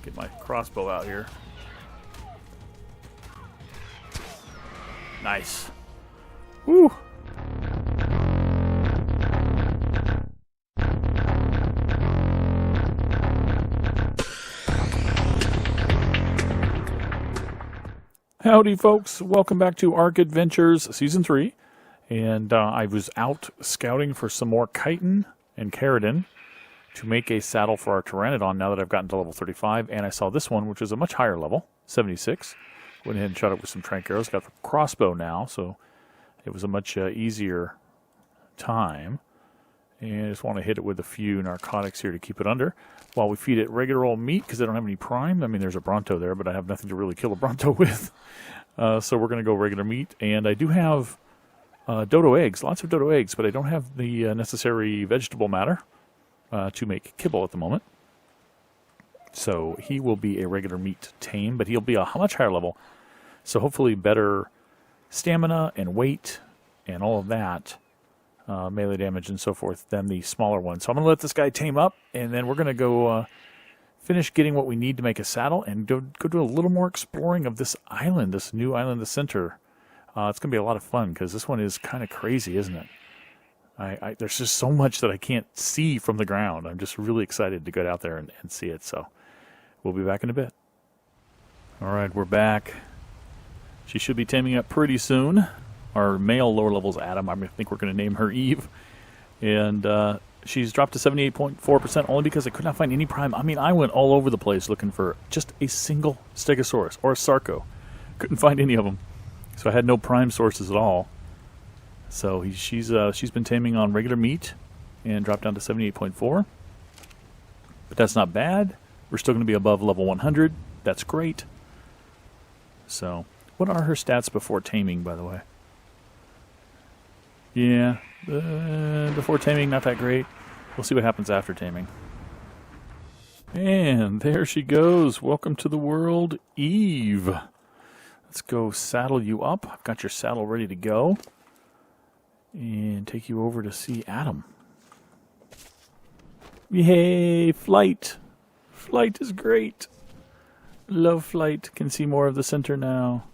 Get my crossbow out here. Nice. Woo! Howdy, folks. Welcome back to Ark Adventures Season 3. And I was out scouting for some more chitin and keratin to make a saddle for our Pteranodon now that I've gotten to level 35. And I saw this one, which is a much higher level, 76. Went ahead and shot it with some trank arrows. Got the crossbow now, so it was a much easier time. And I just want to hit it with a few narcotics here to keep it under while we feed it regular old meat because I don't have any prime. I mean, there's a Bronto there, but I have nothing to really kill a Bronto with. So we're going to go regular meat. And I do have dodo eggs, lots of dodo eggs, but I don't have the necessary vegetable matter to make kibble at the moment. So he will be a regular meat tame, but he'll be a much higher level. So hopefully better stamina and weight and all of that. Melee damage and so forth than the smaller one. So I'm going to let this guy tame up, and then we're going to go finish getting what we need to make a saddle and go do a little more exploring of this island, this new island, the center. It's going to be a lot of fun because this one is kind of crazy, isn't it? There's just so much that I can't see from the ground. I'm just really excited to get out there and see it. So we'll be back in a bit. All right, we're back. She should be taming up pretty soon. Our male lower levels, Adam, I think we're going to name her Eve. And she's dropped to 78.4% only because I could not find any prime. I mean, I went all over the place looking for just a single Stegosaurus or a Sarco. Couldn't find any of them. So I had no prime sources at all. So she's been taming on regular meat and dropped down to 78.4. But that's not bad. We're still going to be above level 100. That's great. So what are her stats before taming, by the way? Yeah, before taming, not that great. We'll see what happens after taming. And there she goes. Welcome to the world, Eve. Let's go saddle you up. I've got your saddle ready to go. And take you over to see Adam. Yay, flight. Flight is great. Love flight. Can see more of the center now.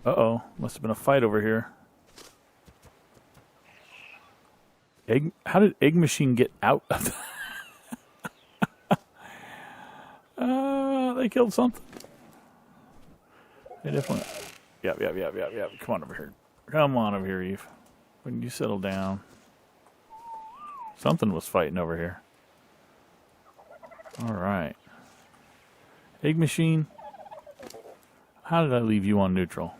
Uh-oh, must have been a fight over here. How did Egg Machine get out of they killed something. They definitely... Yep. Come on over here. Come on over here, Eve. When you settle down. Something was fighting over here. Alright. Egg Machine. How did I leave you on neutral?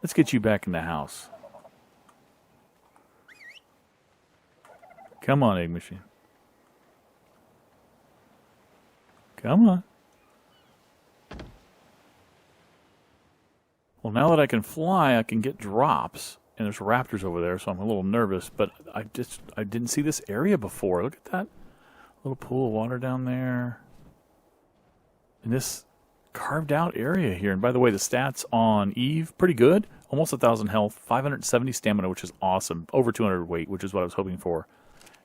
Let's get you back in the house. Come on, Egg Machine. Come on. Well, now that I can fly, I can get drops. And there's raptors over there, so I'm a little nervous. But I didn't see this area before. Look at that little pool of water down there. And this carved out area here. And by the way, the stats on Eve, pretty good. Almost 1,000 health, 570 stamina, which is awesome. Over 200 weight, which is what I was hoping for.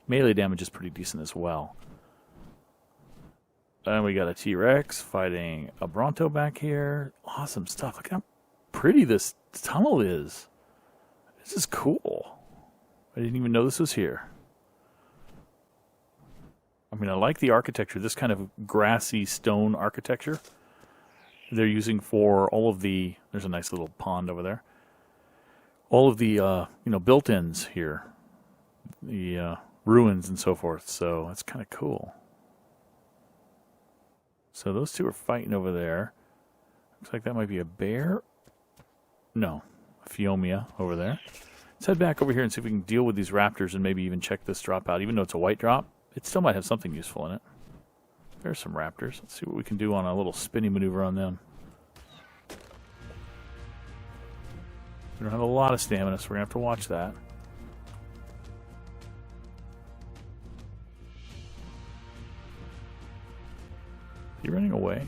Melee damage is pretty decent as well. And we got a T-Rex fighting a Bronto back here. Awesome stuff. Look how pretty this tunnel is. This is cool. I didn't even know this was here. I mean, I like the architecture. This kind of grassy stone architecture they're using for all of the... There's a nice little pond over there. All of the, built-ins here. The ruins and so forth. So that's kind of cool. So those two are fighting over there. Looks like that might be a bear. No, a Phiomia over there. Let's head back over here and see if we can deal with these raptors and maybe even check this drop out. Even though it's a white drop, it still might have something useful in it. There's some raptors. Let's see what we can do on a little spinny maneuver on them. We don't have a lot of stamina, so we're going to have to watch that. Is he running away?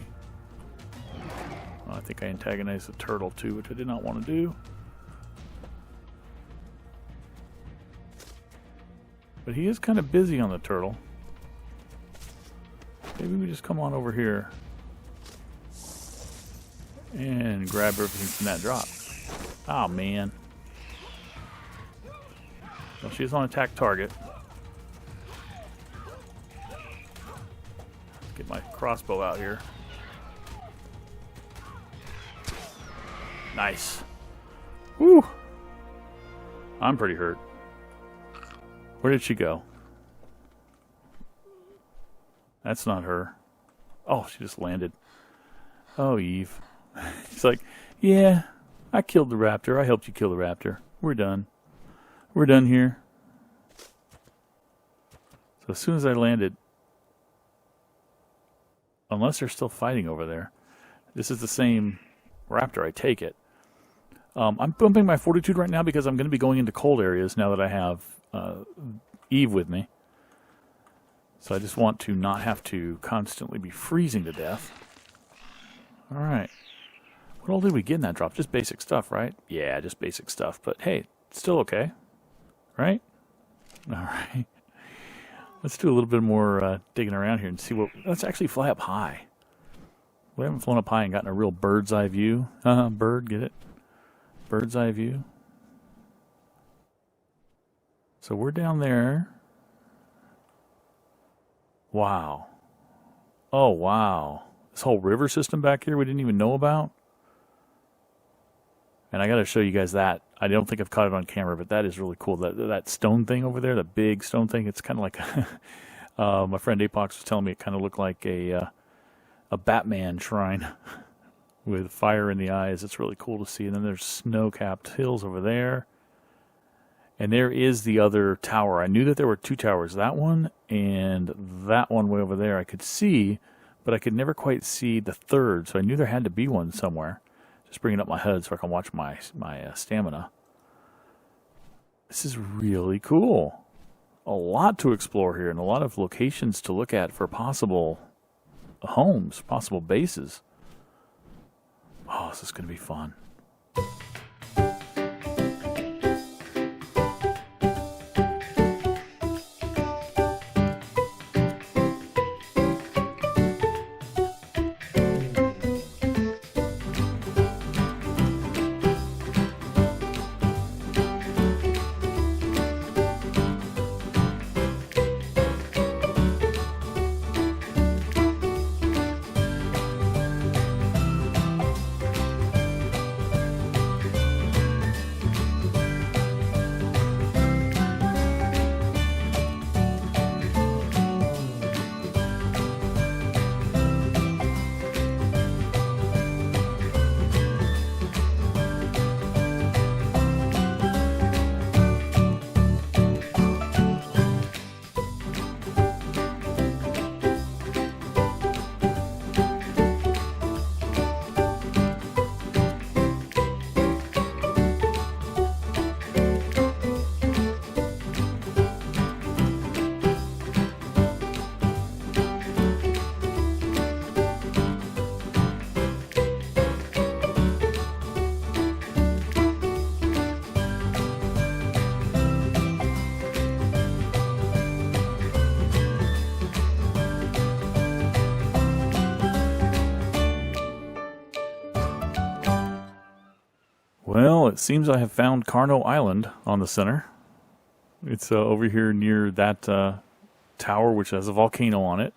Oh, I think I antagonized the turtle too, which I did not want to do. But he is kind of busy on the turtle. Maybe we just come on over here and grab everything from that drop. Oh, man. Well, she's on attack target. Get my crossbow out here. Nice. Woo! I'm pretty hurt. Where did she go? That's not her. Oh, she just landed. Oh, Eve. She's like, yeah, I killed the raptor. I helped you kill the raptor. We're done. We're done here. So as soon as I landed, unless they're still fighting over there, this is the same raptor, I take it. I'm bumping my fortitude right now because I'm going to be going into cold areas now that I have Eve with me. So I just want to not have to constantly be freezing to death. Alright. What all did we get in that drop? Just basic stuff, right? Yeah, just basic stuff. But hey, it's still okay. Right? Alright. Let's do a little bit more digging around here and see what... Let's actually fly up high. We haven't flown up high and gotten a real bird's eye view. Bird, get it? Bird's eye view. So we're down there. Wow. Oh, wow. This whole river system back here we didn't even know about. And I got to show you guys that. I don't think I've caught it on camera, but that is really cool. That stone thing over there, that big stone thing, it's kind of like... my friend Apox was telling me it kind of looked like a Batman shrine with fire in the eyes. It's really cool to see. And then there's snow-capped hills over there. And there is the other tower. I knew that there were two towers. That one and that one way over there I could see, but I could never quite see the third. So I knew there had to be one somewhere. Just bringing up my HUD so I can watch my stamina. This is really cool. A lot to explore here and a lot of locations to look at for possible homes, possible bases. Oh, this is going to be fun. Well, it seems I have found Carnot Island on the center. It's over here near that tower, which has a volcano on it.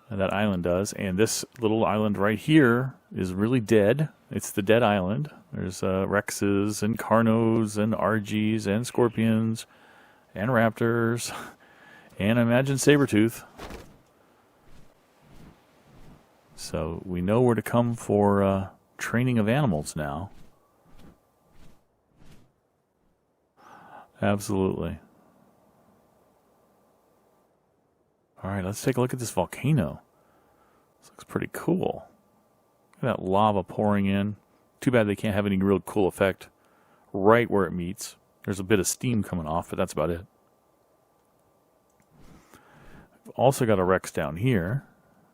And that island does. And this little island right here is really dead. It's the dead island. There's Rexes and Carnos and Argies and Scorpions and Raptors. And I imagine Sabertooth. So we know where to come for training of animals now. Absolutely. Alright, let's take a look at this volcano. This looks pretty cool. Look at that lava pouring in. Too bad they can't have any real cool effect right where it meets. There's a bit of steam coming off, but that's about it. We've also got a Rex down here.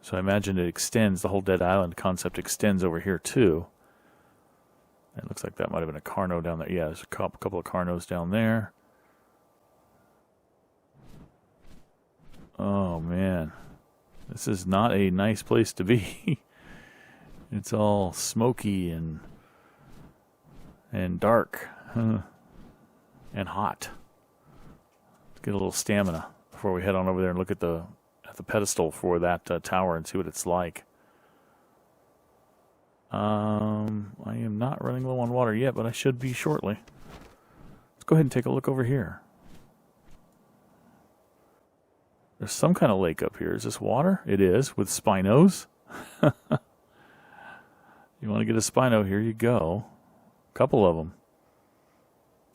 So I imagine it extends, the whole Dead Island concept extends over here too. It looks like that might have been a Carno down there. Yeah, there's a couple of Carnos down there. Oh, man. This is not a nice place to be. It's all smoky and dark and hot. Let's get a little stamina before we head on over there and look at the pedestal for that tower and see what it's like. I am not running low on water yet, but I should be shortly. Let's go ahead and take a look over here. There's some kind of lake up here. Is this water? It is, with spinos. You want to get a spino, here you go. A couple of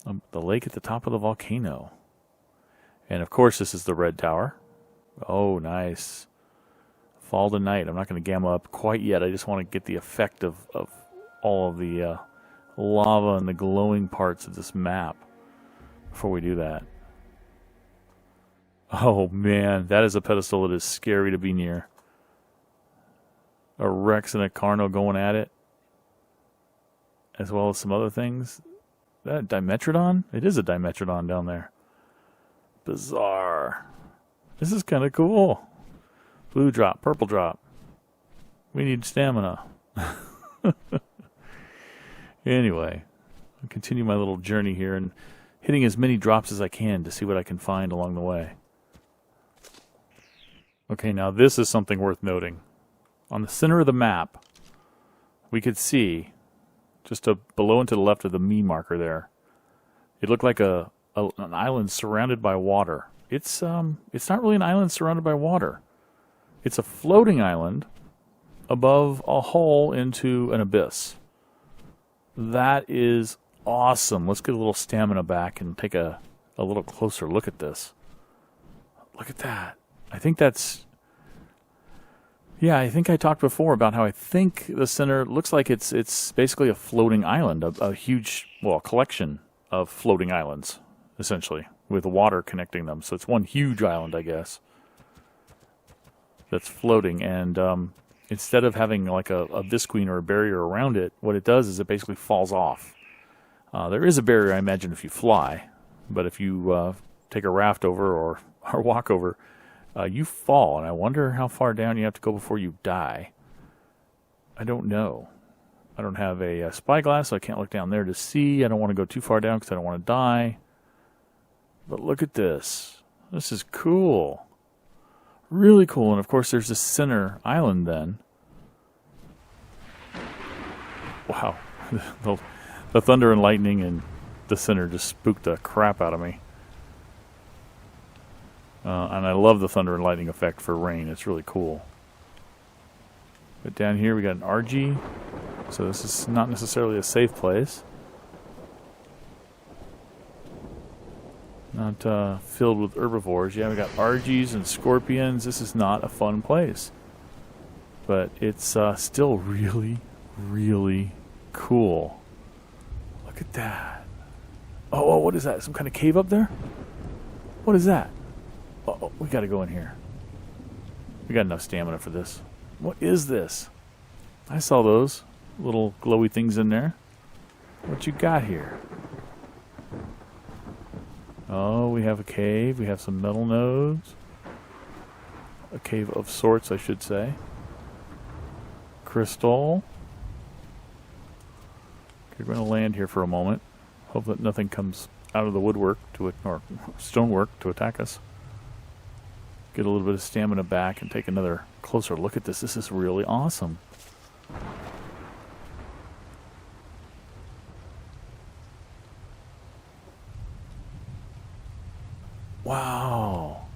them. The lake at the top of the volcano. And of course this is the red tower. Oh, nice. Fall to night. I'm not going to gamma up quite yet. I just want to get the effect of all of the lava and the glowing parts of this map before we do that. Oh man, that is a pedestal that is scary to be near. A Rex and a Carno going at it, as well as some other things. Is that a Dimetrodon? It is a Dimetrodon down there. Bizarre. This is kind of cool. Blue drop, purple drop. We need stamina. Anyway, I'll continue my little journey here and hitting as many drops as I can to see what I can find along the way. Okay, now this is something worth noting. On the center of the map, we could see, just below and to the left of the me marker there, it looked like an island surrounded by water. It's not really an island surrounded by water. It's a floating island above a hole into an abyss. That is awesome. Let's get a little stamina back and take a little closer look at this. Look at that. I think that's... Yeah, I think I talked before about how I think the center looks like it's basically a floating island, a huge, well, a collection of floating islands, essentially, with water connecting them. So it's one huge island, I guess, that's floating. And instead of having like a visqueen or a barrier around it, what it does is it basically falls off. There is a barrier, I imagine, if you fly, but if you take a raft over or walk over, you fall, and I wonder how far down you have to go before you die. I don't know. I don't have a spyglass, so I can't look down there to see. I don't want to go too far down because I don't want to die. But look at this. This is cool. Really cool. And of course, there's this center island then. Wow. The thunder and lightning and the center just spooked the crap out of me. And I love the thunder and lightning effect for rain. It's really cool. But down here we got an RG. So this is not necessarily a safe place. Not filled with herbivores. Yeah, we got RGs and scorpions. This is not a fun place. But it's still really, really cool. Look at that. Oh, what is that? Some kind of cave up there? What is that? Oh, we got to go in here. We got enough stamina for this. What is this? I saw those little glowy things in there. What you got here? Oh, we have a cave. We have some metal nodes. A cave of sorts, I should say. Crystal. Okay, we're going to land here for a moment. Hope that nothing comes out of the woodwork or stonework to attack us. Get a little bit of stamina back and take another closer look at this. This is really awesome. Wow.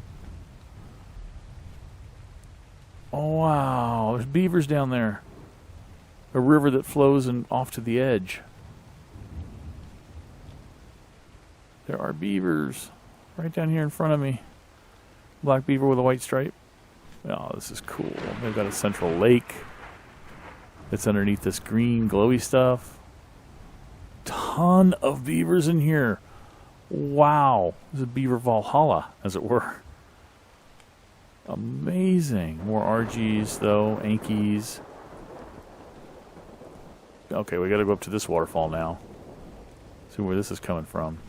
Oh, wow. There's beavers down there. A river that flows off to the edge. There are beavers right down here in front of me. Black beaver with a white stripe. Oh, this is cool. They've got a central lake that's underneath this green glowy stuff. Ton of beavers in here. Wow. This is a beaver Valhalla, as it were. Amazing. More RGs, though. Ankies. Okay, we got to go up to this waterfall now. See where this is coming from.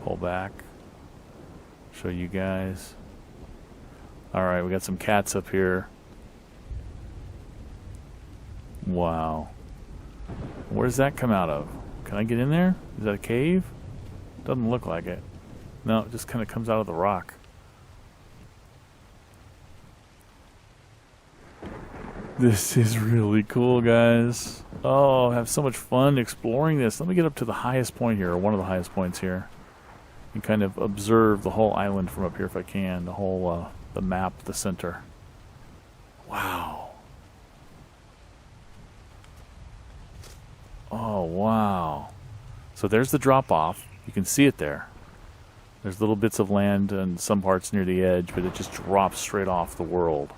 Pull back. Show you guys. Alright, we got some cats up here. Wow. Where does that come out of? Can I get in there? Is that a cave? Doesn't look like it. No, it just kind of comes out of the rock. This is really cool, guys. Oh, I have so much fun exploring this. Let me get up to the highest point here, or one of the highest points here, and kind of observe the whole island from up here if I can. The whole, the map, the center. Wow. Oh, wow. So there's the drop-off. You can see it there. There's little bits of land and some parts near the edge, but it just drops straight off the world.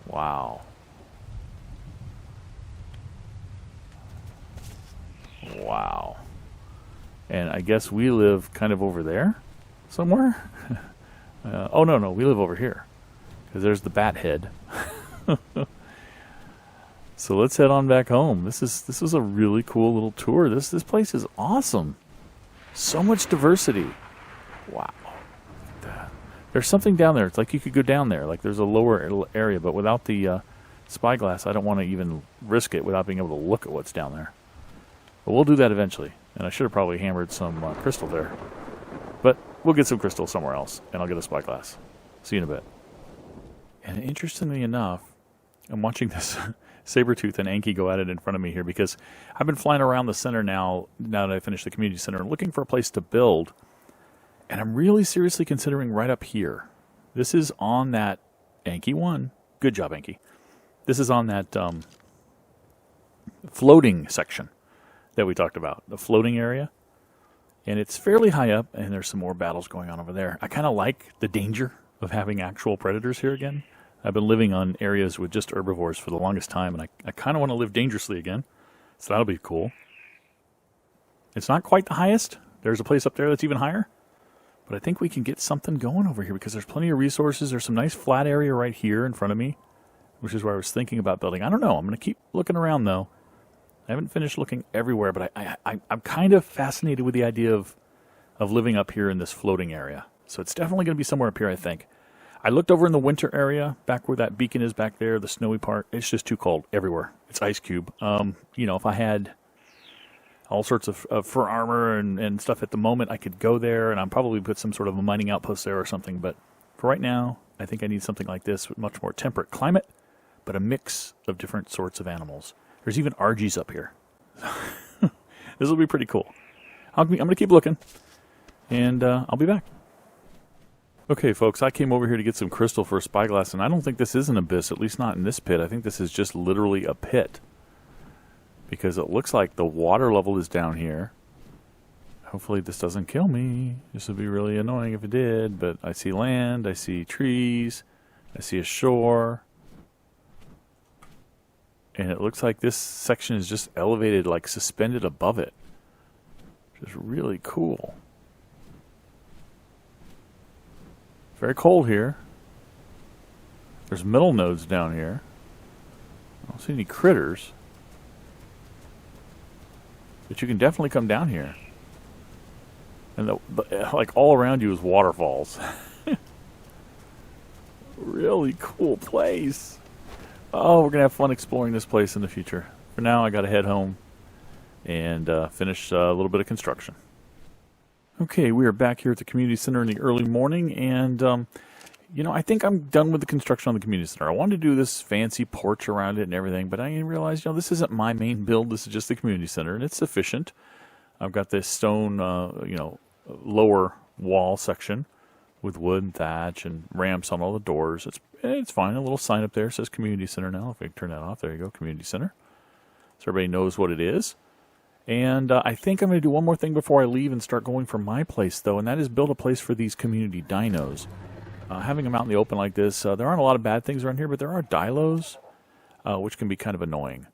Wow. Wow. And I guess we live kind of over there somewhere. Oh, no, we live over here. Because there's the bat head. So let's head on back home. This is a really cool little tour. This place is awesome. So much diversity. Wow. There's something down there. It's like you could go down there. Like there's a lower area, but without the spyglass, I don't want to even risk it without being able to look at what's down there. But we'll do that eventually. And I should have probably hammered some crystal there. But we'll get some crystal somewhere else, and I'll get a spyglass. See you in a bit. And interestingly enough, I'm watching this Sabertooth and Anki go at it in front of me here because I've been flying around the center now that I finished the community center and looking for a place to build. And I'm really seriously considering right up here. This is on that Anki 1. Good job, Anki. This is on that floating section that we talked about, the floating area. And it's fairly high up, and there's some more battles going on over there. I kind of like the danger of having actual predators here again. I've been living on areas with just herbivores for the longest time, and I kind of want to live dangerously again. So that'll be cool. It's not quite the highest. There's a place up there that's even higher. But I think we can get something going over here because there's plenty of resources. There's some nice flat area right here in front of me, which is where I was thinking about building. I don't know. I'm going to keep looking around, though. I haven't finished looking everywhere, but I'm kind of fascinated with the idea of living up here in this floating area. So it's definitely going to be somewhere up here, I think. I looked over in the winter area, back where that beacon is back there, the snowy part. It's just too cold everywhere. It's ice cube. You know, if I had all sorts of fur armor and stuff at the moment, I could go there, and I'd probably put some sort of a mining outpost there or something. But for right now, I think I need something like this with much more temperate climate, but a mix of different sorts of animals. There's even Argies up here. This will be pretty cool. I'm going to keep looking, and I'll be back. Okay, folks, I came over here to get some crystal for a spyglass, and I don't think this is an abyss, at least not in this pit. I think this is just literally a pit, because it looks like the water level is down here. Hopefully this doesn't kill me. This would be really annoying if it did, but I see land, I see trees, I see a shore. And it looks like this section is just elevated, like suspended above it. Which is really cool. Very cold here. There's middle nodes down here. I don't see any critters. But you can definitely come down here. And like all around you is waterfalls. Really cool place. Oh, we're going to have fun exploring this place in the future. For now, I got to head home and finish a little bit of construction. Okay, we are back here at the community center in the early morning, and, you know, I think I'm done with the construction on the community center. I wanted to do this fancy porch around it and everything, but I realized, you know, this isn't my main build. This is just the community center, and it's sufficient. I've got this stone, you know, lower wall section with wood and thatch and ramps on all the doors. It's fine. A little sign up there says community center now. If I turn that off, there you go, community center. So everybody knows what it is. And I think I'm going to do one more thing before I leave and start going for my place, though, and that is build a place for these community dinos. Having them out in the open like this, there aren't a lot of bad things around here, but there are dilos, which can be kind of annoying.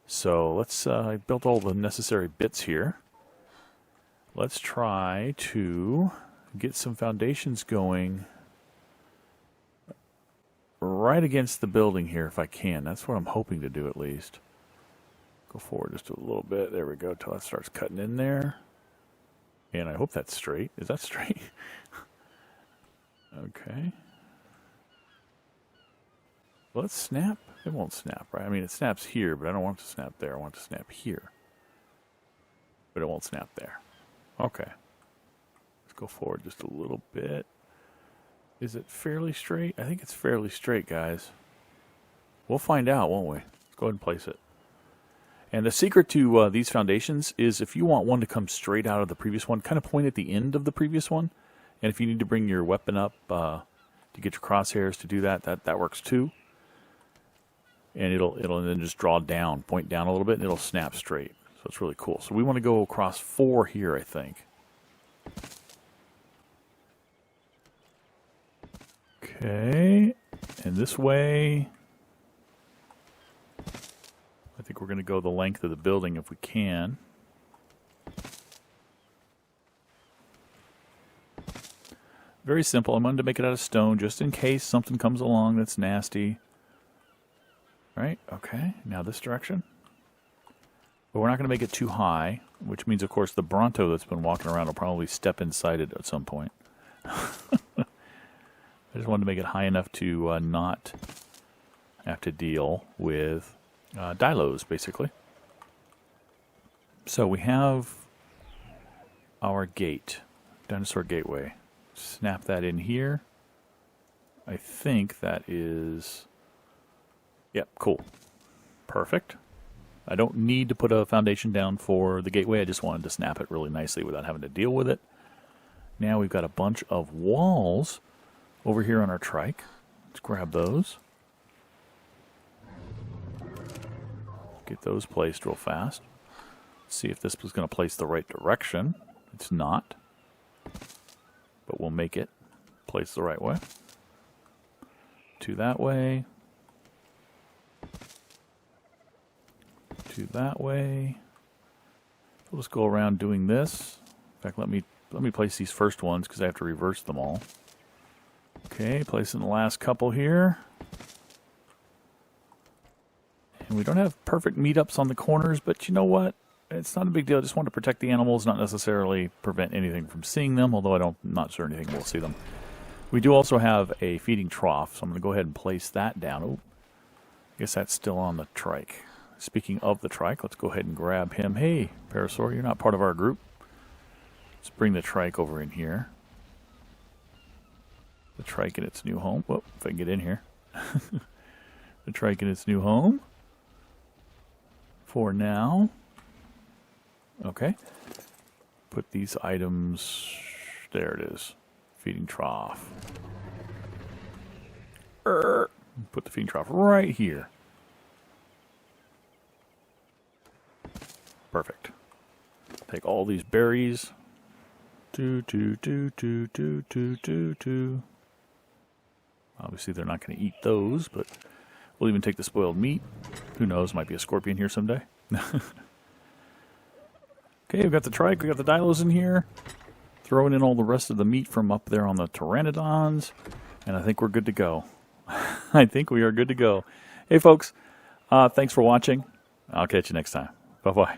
So let's, I built all the necessary bits here. Let's try to get some foundations going right against the building here if I can. That's what I'm hoping to do at least. Go forward just a little bit. There we go, till it starts cutting in there. And I hope that's straight. Is that straight? Okay. Will it snap? It won't snap, right? I mean, it snaps here, but I don't want it to snap there. I want it to snap here. But it won't snap there. Okay. Let's go forward just a little bit. Is it fairly straight? I think it's fairly straight, guys. We'll find out, won't we? Let's go ahead and place it. And the secret to these foundations is if you want one to come straight out of the previous one, kind of point at the end of the previous one. And if you need to bring your weapon up to get your crosshairs to do that, that works too. And it'll then just draw down, point down a little bit, and it'll snap straight. So it's really cool. So we want to go across 4 here, I think. Okay, and this way, I think we're going to go the length of the building if we can. Very simple. I'm going to make it out of stone just in case something comes along that's nasty. All right, okay, now this direction. But we're not going to make it too high, which means, of course, the Bronto that's been walking around will probably step inside it at some point. I just wanted to make it high enough to not have to deal with dilos, basically. So we have our gate, dinosaur gateway. Snap that in here. I think that is... Yep, cool. Perfect. I don't need to put a foundation down for the gateway. I just wanted to snap it really nicely without having to deal with it. Now we've got a bunch of walls over here on our trike. Let's grab those. Get those placed real fast. Let's see if this was going to place the right direction. It's not. But we'll make it place the right way. 2 that way. 2 that way. We'll just go around doing this. In fact, let me place these first ones because I have to reverse them all. Okay, placing the last couple here. And we don't have perfect meetups on the corners, but you know what? It's not a big deal. I just want to protect the animals, not necessarily prevent anything from seeing them, although I'm not sure anything will see them. We do also have a feeding trough, so I'm going to go ahead and place that down. Oh, I guess that's still on the trike. Speaking of the trike, let's go ahead and grab him. Hey, Parasaur, you're not part of our group. Let's bring the trike over in here. The trike in its new home. Whoop, if I can get in here. The trike in its new home. For now. Okay. Put these items... There it is. Feeding trough. Put the feeding trough right here. Perfect. Take all these berries. 2, 2, 2, 2, 2, 2, 2, 2. Obviously, they're not going to eat those, but we'll even take the spoiled meat. Who knows? Might be a scorpion here someday. Okay, we've got the trike. We've got the dilos in here. Throwing in all the rest of the meat from up there on the pteranodons. And I think we're good to go. I think we are good to go. Hey, folks. Thanks for watching. I'll catch you next time. Bye-bye.